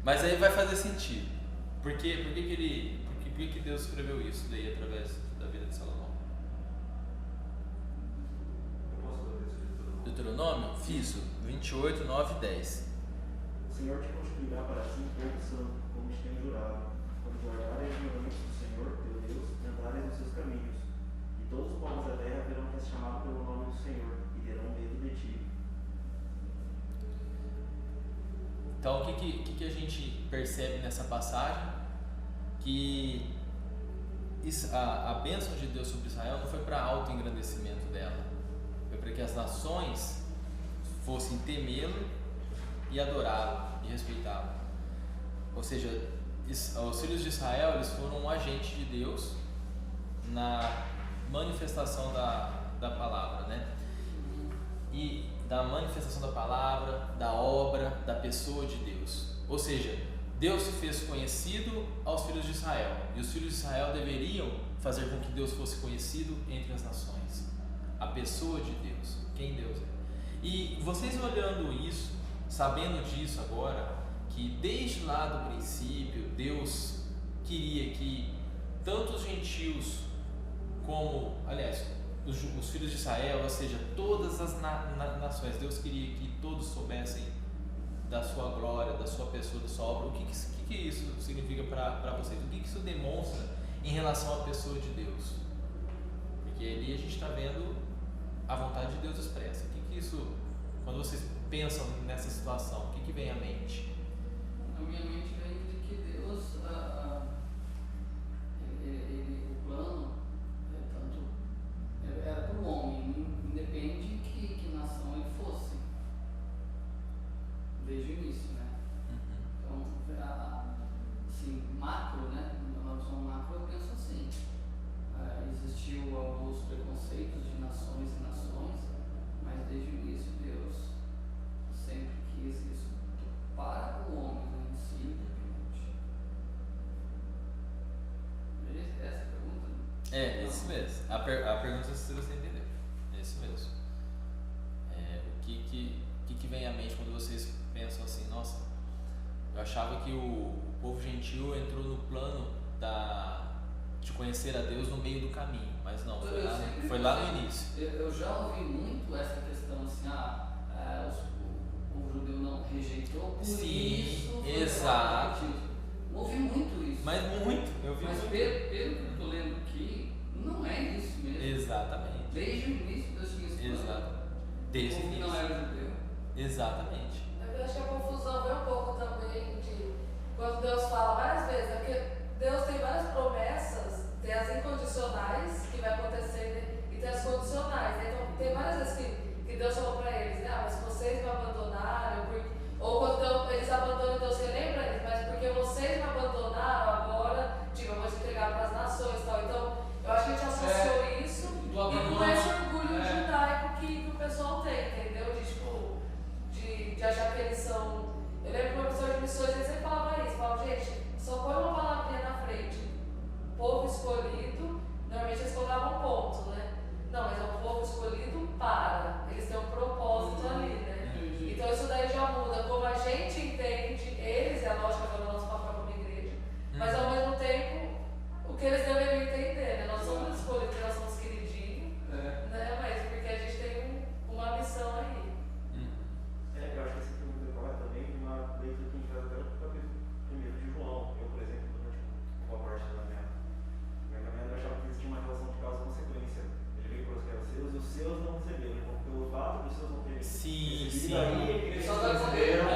Mas aí vai fazer sentido. Por que Deus escreveu isso daí através da vida de Salomão? Eu posso ler o texto de Deuteronômio? Fiz 28, 9 e 10. O Senhor te constituirá para si um povo santo, como te tem jurado, quando guardares os mandamentos do Senhor, teu Deus, e andares nos seus caminhos. E todos os povos da terra verão que és chamado pelo nome do Senhor, e terão medo de ti. Então, o que a gente percebe nessa passagem? Que a bênção de Deus sobre Israel não foi para auto-engrandecimento dela, foi para que as nações fossem temê-lo e adorá-lo e respeitá-lo. Ou seja, os filhos de Israel, eles foram um agente de Deus na manifestação da palavra, né? E da manifestação da palavra, da obra, da pessoa de Deus. Ou seja, Deus se fez conhecido aos filhos de Israel, e os filhos de Israel deveriam fazer com que Deus fosse conhecido entre as nações. A pessoa de Deus, quem Deus é. E vocês olhando isso, sabendo disso agora, que desde lá do princípio Deus queria que tanto os gentios como, aliás, os filhos de Israel, ou seja, todas as nações, Deus queria que todos soubessem da sua glória, da sua pessoa, da sua obra. O que isso significa para vocês? O que isso demonstra em relação à pessoa de Deus? Porque ali a gente está vendo a vontade de Deus expressa. O que isso, quando vocês pensam nessa situação, o que vem à mente? Na minha mente vem de que Deus, o plano era para o homem, independe de que nação ele fosse, desde o início, né? Então, assim, macro, né? Na visão macro eu penso assim, existiu alguns preconceitos de nações e nações, mas desde o início Deus sempre quis isso para o homem, né? Em si, independente. Essa é a pergunta? É, isso mesmo. A pergunta se você entendeu. É isso mesmo. O que vem à mente quando vocês pensam assim, nossa, eu achava que o povo gentil entrou no plano de conhecer a Deus no meio do caminho, mas não, foi lá no início. Eu já ouvi muito essa questão assim, o povo judeu não rejeitou, por Sim, isso exato. Ouvi muito isso. Mas muito, eu vi Mas muito. pelo que eu estou lendo aqui, não é isso mesmo. Exatamente. Desde o início Deus tinha Desde o povo que não início. era judeu. Exatamente. Eu acho que a confusão vem um pouco também de quando Deus fala várias vezes, é porque Deus tem várias promessas, tem as incondicionais que vai acontecer e tem as condicionais. Então tem várias vezes que Deus falou para eles, né? Mas vocês me abandonaram, ou quando eles abandonam, Deus relembra eles, mas porque vocês me abandonaram, agora, tipo, eu vou te entregar para as nações e tal. Então, eu acho que a gente associou isso e com esse orgulho judaico que o pessoal tem, entendeu? De, tipo, de achar que eles são. Eu lembro que o professor de missões ele sempre falava isso, falava, gente, só põe uma palavrinha na frente. Povo escolhido, normalmente eles colocavam um ponto, né? Não, mas é um povo escolhido para. Eles têm um propósito ali, né? Então isso daí já muda. Como a gente entende, eles, é lógico agora o nosso papel como igreja, mas ao mesmo tempo, o que eles deveriam entender, né? Nós somos escolhidos, nós somos queridinhos, né? Mas porque a gente tem uma missão aí. Eu acho que esse filme decorre também de uma leitura que a gente faz até no capítulo 1 de João. Eu, por exemplo, durante uma parte da minha caminhada, eu achava que existia uma relação de causa e consequência. Ele veio para os que eram seus e os seus não receberam. Então, pelo fato dos seus não terem recebido, aí Ele eles só não está receberam.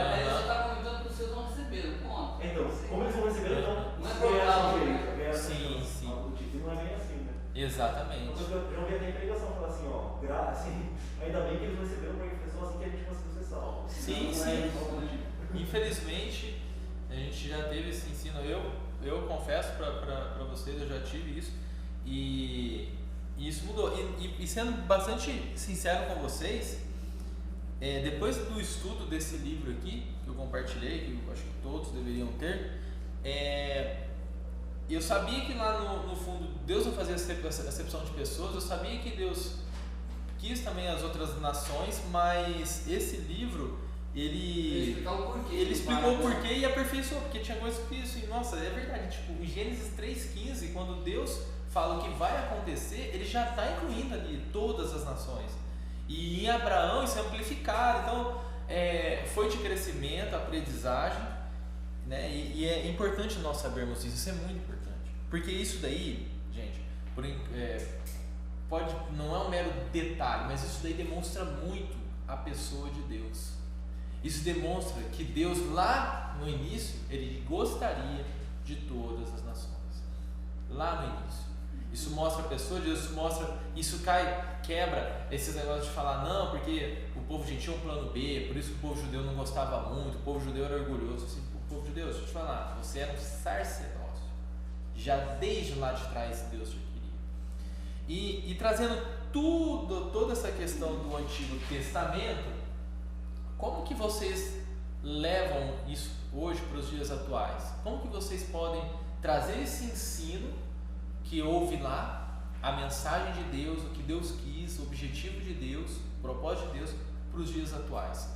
comentando que os seus não receberam, ponto. Então, como eles não receberam, então Não é ganharam problema. direito, ganharam Sim, então, sim. o título não é bem assim, né? Exatamente. Então, eu já ouvi até em pregação falar assim, ó, assim, ainda bem que eles não receberam porque foi só assim que a gente conseguiu ser salvo. Sim, Não sim. é algo do tipo. Infelizmente, a gente já teve esse ensino. Eu confesso para vocês, eu já tive isso. E isso mudou. E sendo bastante sincero com vocês, depois do estudo desse livro aqui, que eu compartilhei, que eu acho que todos deveriam ter, eu sabia que lá no fundo Deus não fazia acepção de pessoas, eu sabia que Deus quis também as outras nações, mas esse livro, ele explicou o porquê e aperfeiçoou, porque tinha coisas que assim, nossa, é verdade, tipo, em Gênesis 3,15, quando Deus fala o que vai acontecer, ele já está incluindo ali todas as nações. E em Abraão isso é amplificado, então foi de crescimento, aprendizagem, né? E é importante nós sabermos isso é muito importante, porque isso daí, gente, não é um mero detalhe, mas isso daí demonstra muito a pessoa de Deus. Isso demonstra que Deus lá no início, Ele gostaria de todas as nações, lá no início. Isso mostra a pessoa de Deus, isso quebra esses negócios de falar, não, porque o povo gentil tinha um plano B, por isso que o povo judeu não gostava muito, o povo judeu era orgulhoso. Assim, o povo judeu, deixa eu te falar, você era um sacerdócio, já desde lá de trás Deus te queria. E trazendo toda essa questão do Antigo Testamento, como que vocês levam isso hoje para os dias atuais? Como que vocês podem trazer esse ensino que houve lá, a mensagem de Deus, o que Deus quis, o objetivo de Deus, o propósito de Deus para os dias atuais?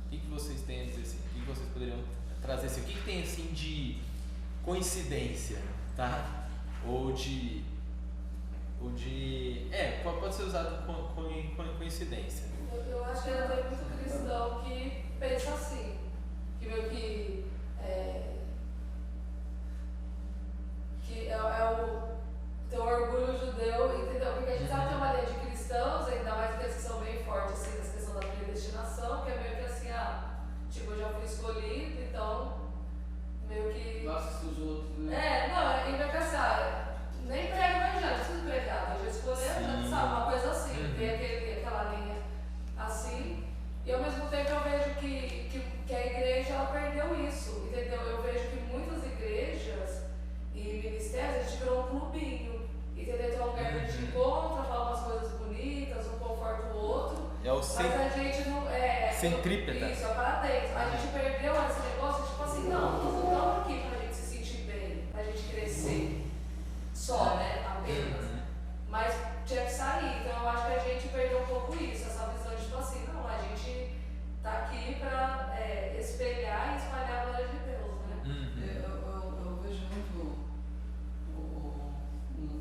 O que vocês têm a dizer assim? O que vocês poderiam trazer assim? O que tem assim de coincidência, tá? Pode ser usado com coincidência. Eu acho que ainda tem muito cristão que pensa assim, que meio que tem um orgulho judeu, entendeu? Porque a gente sabe que tem uma linha de cristãos, ainda mais aqueles que são bem fortes assim, nessa questão da predestinação, que é meio que assim, tipo, eu já fui escolhido, então meio que. Basta os outros, né? E meio que assim, nem prego evangelho, não preciso pregar, eu já escolhi, sabe, uma coisa assim, tem aquela linha assim, e ao mesmo tempo eu vejo que a igreja ela perdeu isso, entendeu? Eu vejo que muitas igrejas e ministérios, a gente virou um clubinho, entendeu? Então é um lugar que a gente encontra, fala umas coisas bonitas, um conforta o outro, mas a gente não centrípeta. Isso, é para dentro. A gente perdeu esse negócio, tipo assim, não estamos aqui pra gente se sentir bem, pra gente crescer só, né? Apenas. Mas tinha que sair, então eu acho que a gente perdeu um pouco isso, essa visão de tipo assim, não, a gente tá aqui pra espelhar e espalhar a glória de Deus, né? Eu vejo muito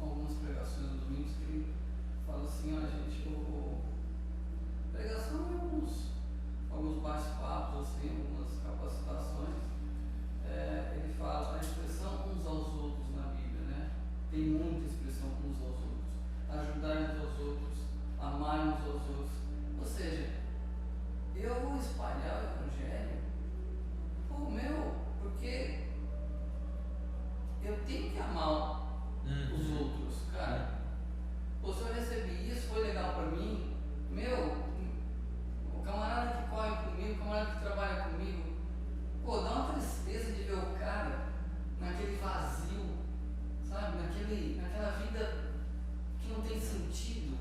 algumas pregações do domingo que ele fala assim, gente, pregação e alguns bate-papos, assim, algumas capacitações, ele fala a expressão uns aos outros na Bíblia, né? Tem muita expressão uns aos outros, ajudar uns aos outros, amar uns aos outros. Ou seja, eu vou espalhar o Evangelho, porque eu tenho que amar os outros, cara. Se eu recebi isso, foi legal pra mim, o camarada que corre comigo, o camarada que trabalha comigo, dá uma tristeza de ver o cara naquele vazio, sabe? Naquela vida que não tem sentido.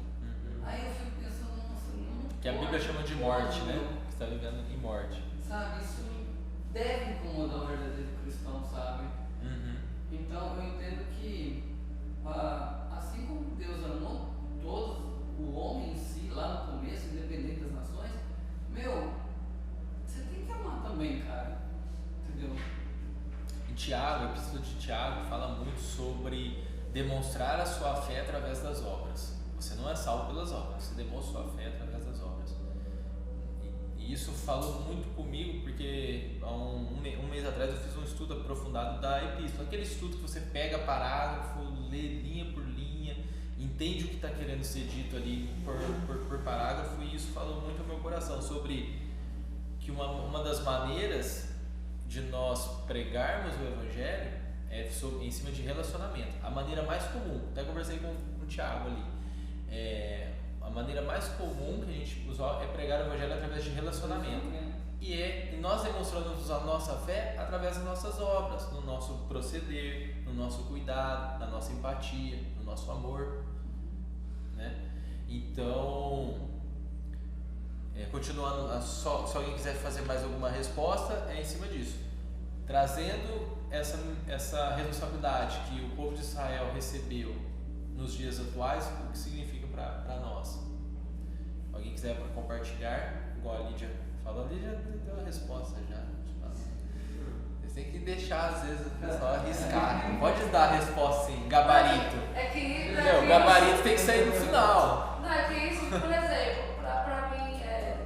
Aí eu fico pensando, nossa, não que a Bíblia chama de morte, né? Que está vivendo em morte. Sabe, isso deve incomodar o verdadeiro cristão, sabe? Então eu entendo que, assim como Deus amou todos, o homem em si, lá no começo, independente das nações, você tem que amar também, cara. Entendeu? Em Tiago, a epístola de Tiago fala muito sobre demonstrar a sua fé através das obras. Você não é salvo pelas obras, você demonstra sua fé através das obras. E isso falou muito comigo, porque há um mês atrás eu fiz um estudo aprofundado da epístola. Aquele estudo que você pega parágrafo, lê linha por linha, entende o que está querendo ser dito ali por parágrafo, e isso falou muito ao meu coração, sobre que uma das maneiras de nós pregarmos o Evangelho é em cima de relacionamento. A maneira mais comum, até conversei com o Thiago ali, a maneira mais comum que a gente usa é pregar o Evangelho através de relacionamento. E nós demonstramos a nossa fé através das nossas obras, no nosso proceder, no nosso cuidado, na nossa empatia, no nosso amor, né? Então, continuando, se alguém quiser fazer mais alguma resposta, é em cima disso, trazendo essa responsabilidade que o povo de Israel recebeu nos dias atuais, o que significa para nós. Alguém quiser compartilhar, igual a Lídia falou, a Lídia deu a resposta já. Vocês têm que deixar, às vezes, o pessoal arriscar. Não pode dar a resposta assim, gabarito. O gabarito tem que sair no final. Não, é que isso, por exemplo, pra mim,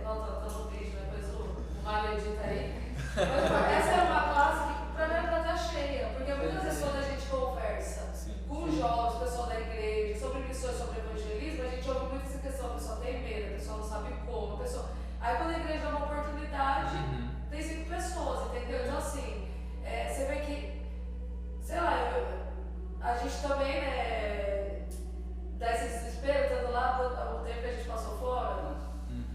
tô no vídeo, depois o Mário edita aí. Essa é uma classe que pra mim tá cheia, porque muitas vezes quando a gente conversa com os jovens, o pessoal da igreja, sobre missões, sobre evangelismo, a gente ouve muito essa questão, o pessoal tem medo, o pessoal não sabe como, o pessoal... Aí quando a igreja dá uma oportunidade, tem 5 pessoas, entendeu? Então assim, você vê que, sei lá, a gente também, né, dá esse desespero, estando lá o tempo que a gente passou fora,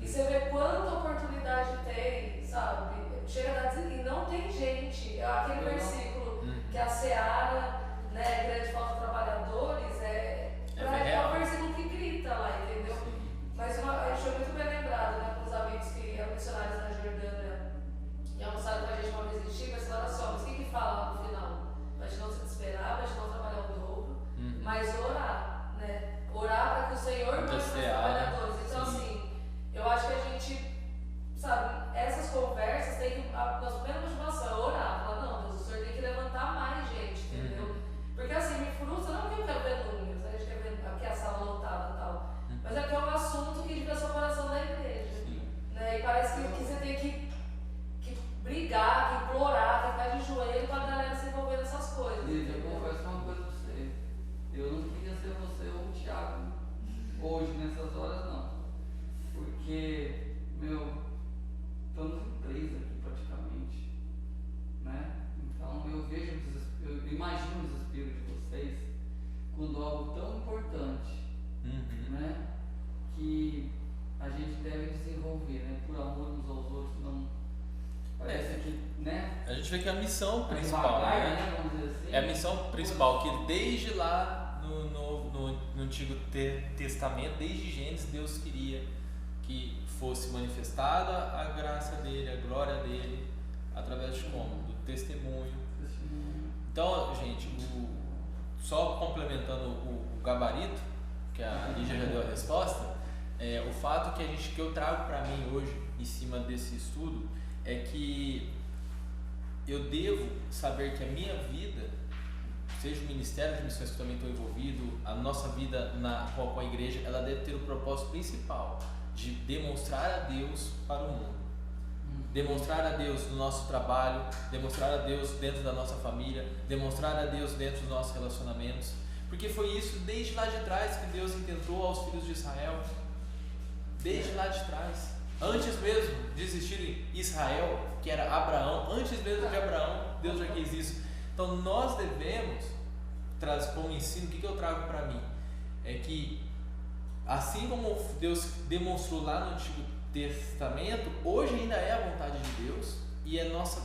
e você vê quanta oportunidade tem, sabe? Chega a dar e não tem gente. Aquele versículo que a seara, né, grande falta de trabalhadores, é um versículo que grita lá, entendeu? Mas a gente foi muito bem lembrado, né, com os amigos que eram missionários na Jordânia e almoçaram com a gente uma vez em Chico, mas falaram assim, mas o que fala lá no final? Pra gente não se desesperar, pra gente não trabalhar o dobro, mas orar, né? Orar para que o Senhor mande os trabalhadores. Então assim, eu acho que a gente, sabe, essas conversas tem que, a nossa primeira motivação é orar, falar, não, Deus, o Senhor tem que levantar mais gente, entendeu? Porque assim, me frustra, não que eu quero ver números, a gente quer ver aqui a sala lotada e tal, mas é que é um assunto que devia ser o coração da igreja, né? E parece que você tem que brigar, que implorar, que ficar de joelho para a galera se envolver nessas coisas. Lídia, eu confesso uma coisa pra você, eu não queria ser você ou o Thiago hoje, nessas horas não, porque, estamos em 3 aqui praticamente, né? Então eu vejo, eu imagino o desespero de vocês quando algo tão importante, né? Que a gente deve desenvolver, né? Por amor uns aos outros, não parece que, né? A gente vê que é a missão principal, né? Vamos dizer assim. É a missão principal, que desde lá no Antigo Testamento, desde Gênesis, Deus queria que fosse manifestada a graça dele, a glória dele, através de como? Do testemunho. Então, gente, só complementando o gabarito, que a Lígia já deu a resposta, o fato que eu trago para mim hoje, em cima desse estudo, é que eu devo saber que a minha vida, seja o Ministério de Missões que eu também estou envolvido, a nossa vida com a igreja, ela deve ter o propósito principal de demonstrar a Deus para o mundo. Demonstrar a Deus no nosso trabalho, demonstrar a Deus dentro da nossa família, demonstrar a Deus dentro dos nossos relacionamentos, porque foi isso desde lá de trás que Deus intentou aos filhos de Israel, desde lá de trás. Antes mesmo de existir Israel, que era Abraão, antes mesmo de Abraão, Deus já quis isso. Então nós devemos trazer como ensino, o que eu trago para mim? É que assim como Deus demonstrou lá no Antigo Testamento, hoje ainda é a vontade de Deus e é nossa,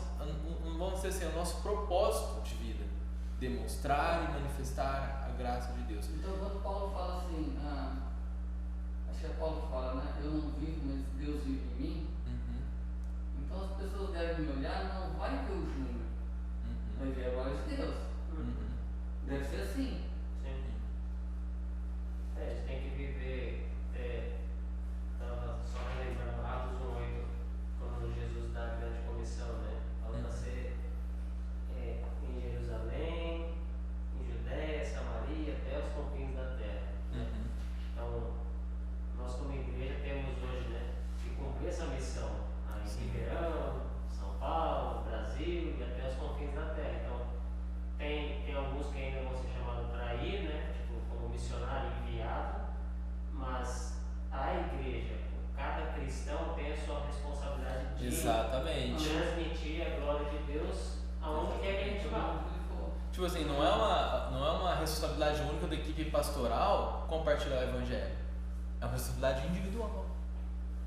vamos dizer assim, é o nosso propósito de vida, demonstrar e manifestar a graça de Deus. Então quando Paulo fala assim, acho que é Paulo que fala, né? Eu não vivo, mas Deus vive em mim. Então as pessoas devem me olhar, não vai ver o Júnior, vai ver a glória de Deus. Deve ser assim. Sim. A gente tem que viver, só lembrando Atos 1:8, quando Jesus dá a grande comissão, né? Fala para ser em Jerusalém, em Judéia, Samaria, até os confins da terra. Né? Então, nós como igreja temos hoje, né, que cumprir essa missão em Ribeirão, São Paulo, Brasil e até os confins da terra. Então, tem alguns que ainda vão ser chamados para ir, né, tipo, como missionário enviado, mas a igreja, cada cristão tem a sua responsabilidade de transmitir a glória de Deus aonde quer que a gente vá. Tipo assim, não é uma responsabilidade única da equipe pastoral compartilhar o evangelho. É uma responsabilidade individual,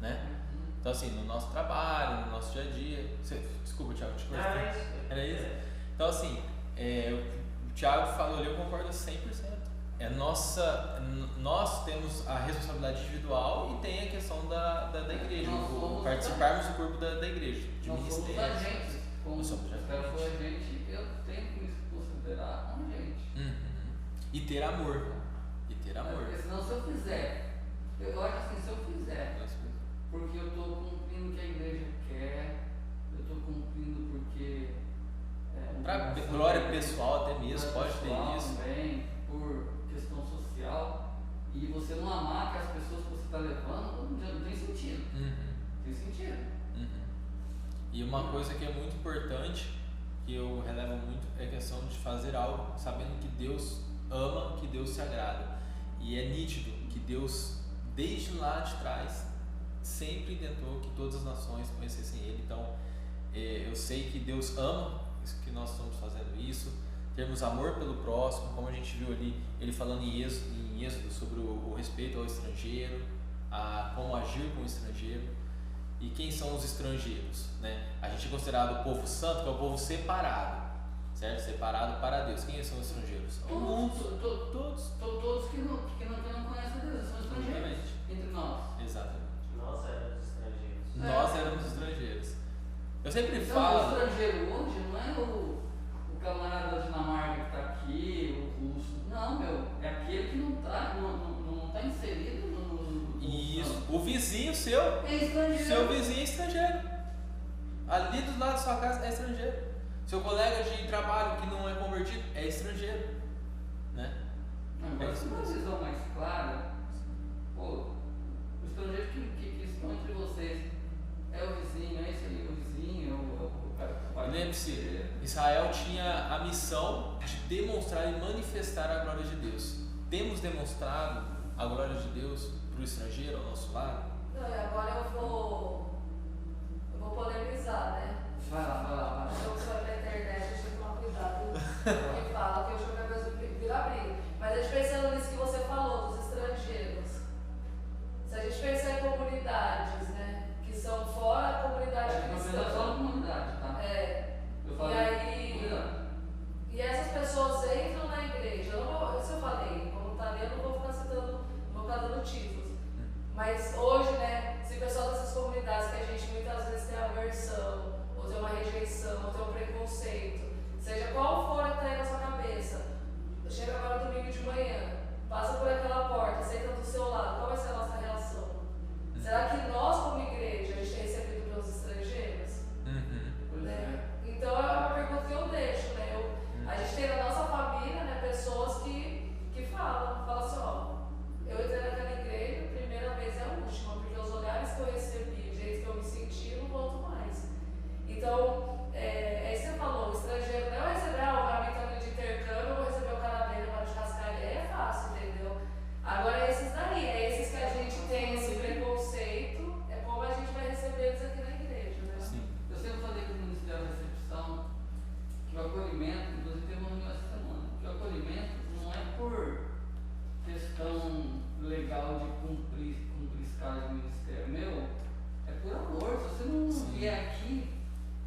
né? Então assim, no nosso trabalho, no nosso dia a dia. Desculpa, Thiago, te cortei. Era isso? Então assim, o Thiago falou ali, eu concordo 100%. Nós temos a responsabilidade individual e tem a questão da igreja, participarmos do corpo da igreja, de ministério. Nós somos agentes. Como se for agente, eu tenho que me considerar um agente. E ter amor. Porque senão se eu fizer, eu acho assim, se eu fizer, porque eu estou cumprindo o que a igreja quer, eu estou cumprindo porque para glória pessoal até mesmo, pode ter isso. Também, por questão social, e você não amar que as pessoas que você está levando, não tem sentido. Tem sentido. E uma coisa que é muito importante, que eu relevo muito, é a questão de fazer algo sabendo que Deus ama, que Deus se agrada. E é nítido que Deus, desde lá de trás, sempre tentou que todas as nações conhecessem Ele. Então, eu sei que Deus ama isso que nós estamos fazendo isso, termos amor pelo próximo, como a gente viu ali, ele falando em Êxodo sobre o respeito ao estrangeiro, como agir com o estrangeiro. E quem são os estrangeiros? Né? A gente é considerado o povo santo, que é o povo separado, certo? Separado para Deus. Quem são os estrangeiros? Todos que não conhecem Deus, são estrangeiros entre nós. Exatamente. Nós éramos estrangeiros. Nós éramos estrangeiros. Eu sempre então, falo. O estrangeiro hoje não é o camarada da Dinamarca que está aqui, o russo. Não, é aquele que não está inserido no. Isso. O vizinho seu. É estrangeiro. Seu vizinho é estrangeiro. Ali do lado da sua casa é estrangeiro. Seu colega de trabalho que não é convertido é estrangeiro. Né? Agora, se uma visão mais clara, os estrangeiros que estão entre vocês é o vizinho, é esse aí, o vizinho, o cara que vai. Lembre-se, Israel tinha a missão de demonstrar e manifestar a glória de Deus. Temos demonstrado a glória de Deus para o estrangeiro ao nosso lado? Não, e agora eu vou polemizar, né? Vai lá. Eu que sou da internet, a gente tem que tomar cuidado com o que fala, que eu jogo a coisa vira briga. Mas a gente pensando nisso que você falou, dos estrangeiros. Se a gente pensar em comunidades, né? Que são fora a comunidade cristã. Só comunidade, tá? Eu falei, e essas pessoas entram na igreja. Isso eu falei, voluntariado, eu não vou ficar citando, não vou ficar dando títulos. Mas hoje, né, se o pessoal dessas comunidades que a gente muitas vezes tem aversão, ou tem uma rejeição, ou tem um preconceito, seja qual for que está aí na sua cabeça, chega agora domingo de manhã, passa por aquela porta, senta do seu lado, qual vai ser a nossa reação? Será que nós, como igreja, a gente tem recebido pelos estrangeiros? Né? Então é uma pergunta que eu deixo, né? A gente tem na nossa família, né, pessoas que falam assim, ó, eu entrei naquela igreja, a primeira vez é a última, porque os olhares que eu recebi, o jeito que eu me senti, eu não volto mais. Então, é isso que você falou, o estrangeiro não vai receber o garoto de intercâmbio, eu vou receber o canadense para de Cascavel, é fácil, entendeu? Agora é esses daí, é esses que a gente tem esse preconceito. vier aqui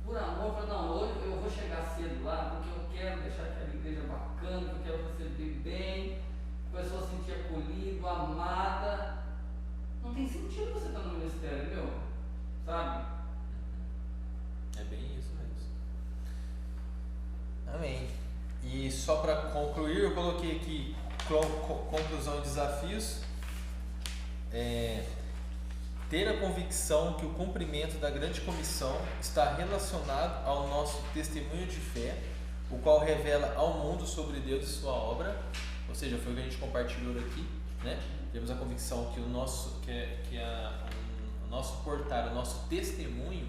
por amor, para não, hoje eu vou chegar cedo lá porque eu quero deixar aquela igreja bacana, que eu quero receber bem, a pessoa se sentir acolhida, amada. Não tem sentido você estar no ministério, meu, sabe? É bem isso mesmo. Amém. E só para concluir, eu coloquei aqui conclusão e desafios. Ter a convicção que o cumprimento da grande comissão está relacionado ao nosso testemunho de fé, o qual revela ao mundo sobre Deus e sua obra. Ou seja, foi o que a gente compartilhou aqui, né? Temos a convicção que o nosso portar, o nosso testemunho,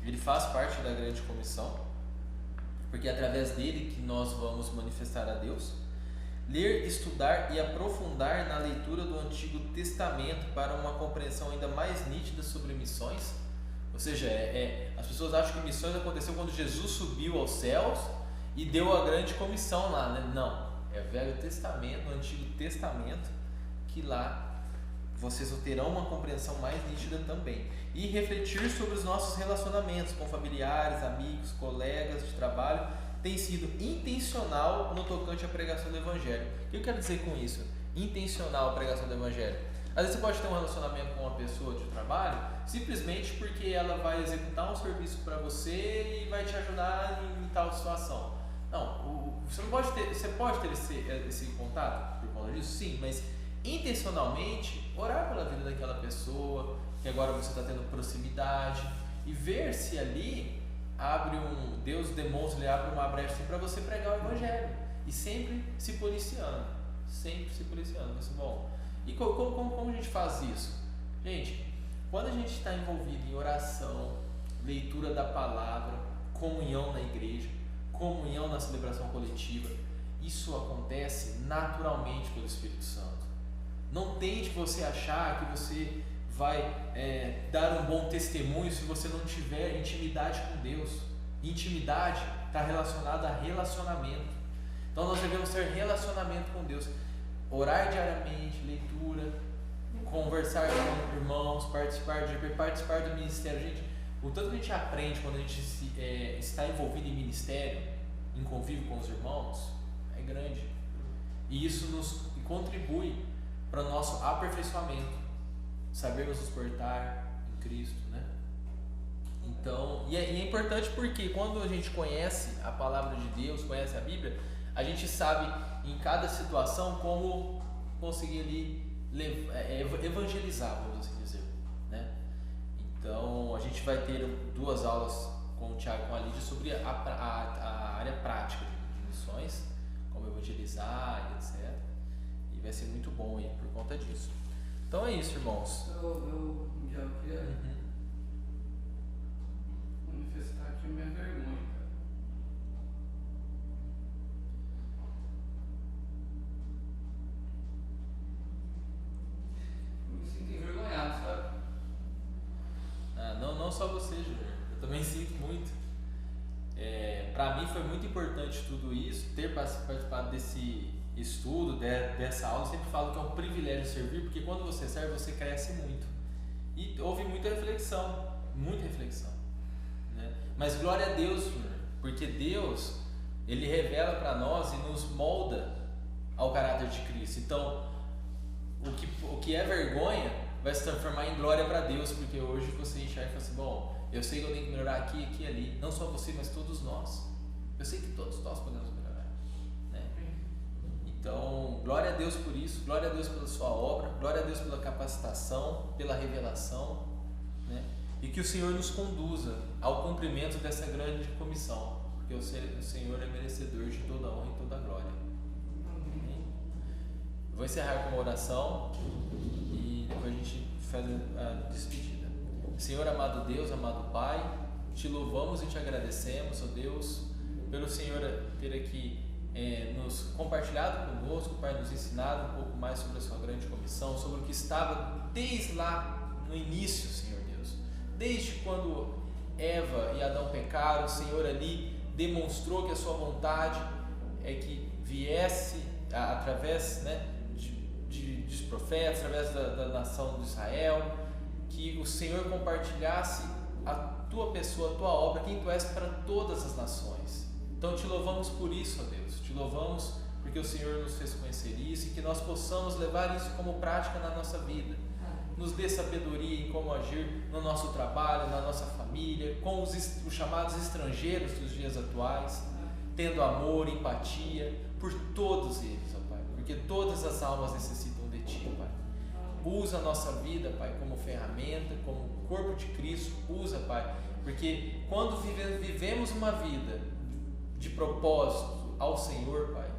ele faz parte da grande comissão, porque é através dele que nós vamos manifestar a Deus. Ler, estudar e aprofundar na leitura do Antigo Testamento para uma compreensão ainda mais nítida sobre missões. Ou seja, as pessoas acham que missões aconteceu quando Jesus subiu aos céus e deu a grande comissão lá, né? Não, é o Velho Testamento, o Antigo Testamento, que lá vocês terão uma compreensão mais nítida também. E refletir sobre os nossos relacionamentos com familiares, amigos, colegas de trabalho tem sido intencional no tocante à pregação do Evangelho. O que eu quero dizer com isso? Intencional a pregação do Evangelho. Às vezes você pode ter um relacionamento com uma pessoa de trabalho simplesmente porque ela vai executar um serviço para você e vai te ajudar em tal situação. Não, você pode ter esse contato por conta disso? Sim, mas intencionalmente orar pela vida daquela pessoa que agora você está tendo proximidade e ver se ali Deus demonstra, ele abre uma brecha para você pregar o Evangelho e sempre se policiando. Bom, e como a gente faz isso? Gente, quando a gente está envolvido em oração, leitura da palavra, comunhão na igreja, comunhão na celebração coletiva, isso acontece naturalmente pelo Espírito Santo. Não tente você achar que você vai dar um bom testemunho se você não tiver intimidade com Deus. Intimidade está relacionada a relacionamento. Então nós devemos ter relacionamento com Deus, orar diariamente, leitura, conversar com irmãos, participar do ministério. Gente, o tanto que a gente aprende quando a gente está envolvido em ministério, em convívio com os irmãos, é grande. E isso nos contribui para o nosso aperfeiçoamento, sabermos nos portar em Cristo, né? Então, e é importante porque quando a gente conhece a palavra de Deus, conhece a Bíblia, a gente sabe em cada situação como conseguir ali evangelizar, vamos assim dizer, né? Então, a gente vai ter 2 aulas com o Thiago e com a Lídia sobre a área prática de missões, como evangelizar e etc. E vai ser muito bom aí por conta disso. Então é isso, irmãos. Eu já queria manifestar aqui a minha vergonha, cara. Eu me sinto envergonhado, sabe? Não só você, Júnior. Eu também sinto muito. Para mim foi muito importante tudo isso, ter participado desse estudo, dessa aula. Eu sempre falo que é um privilégio servir, porque quando você serve, você cresce muito. E houve muita reflexão, né? Mas glória a Deus, porque Deus, Ele revela para nós e nos molda ao caráter de Cristo. Então, o que é vergonha vai se transformar em glória para Deus, porque hoje você enxerga e fala assim, bom, eu sei que eu tenho que melhorar aqui, aqui e ali, não só você, mas todos nós. Eu sei que todos nós podemos melhorar, né? Então, glória a Deus por isso, glória a Deus pela sua obra, glória a Deus pela capacitação, pela revelação, né? E que o Senhor nos conduza ao cumprimento dessa grande comissão, porque o Senhor é merecedor de toda a honra e toda a glória. Amém? Vou encerrar com uma oração e depois a gente faz a despedida. Senhor, amado Deus, amado Pai, te louvamos e te agradecemos, ó Deus, pelo Senhor ter aqui nos compartilhado conosco, Pai, nos ensinado um pouco mais sobre a sua grande comissão, sobre o que estava desde lá no início, Senhor Deus. Desde quando Eva e Adão pecaram, o Senhor ali demonstrou que a sua vontade é que viesse através, né, dos profetas, através da nação de Israel, que o Senhor compartilhasse a tua pessoa, a tua obra, quem tu és para todas as nações. Então te louvamos por isso, ó Deus, te louvamos porque o Senhor nos fez conhecer isso e que nós possamos levar isso como prática na nossa vida. Nos dê sabedoria em como agir no nosso trabalho, na nossa família, com os chamados estrangeiros dos dias atuais, tendo amor, empatia por todos eles, ó Pai, porque todas as almas necessitam de Ti, Pai. Usa a nossa vida, Pai, como ferramenta, como corpo de Cristo, usa, Pai, porque quando vivemos uma vida de propósito ao Senhor, Pai,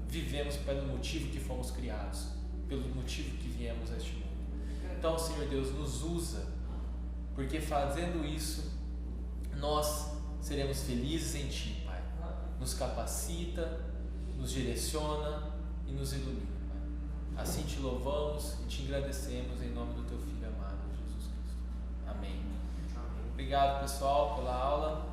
vivemos pelo motivo que fomos criados, pelo motivo que viemos a este mundo. Então, Senhor Deus, nos usa, porque fazendo isso, nós seremos felizes em Ti, Pai. Nos capacita, nos direciona e nos ilumina, Pai. Assim te louvamos e te agradecemos em nome do Teu Filho amado, Jesus Cristo. Amém. Obrigado, pessoal, pela aula.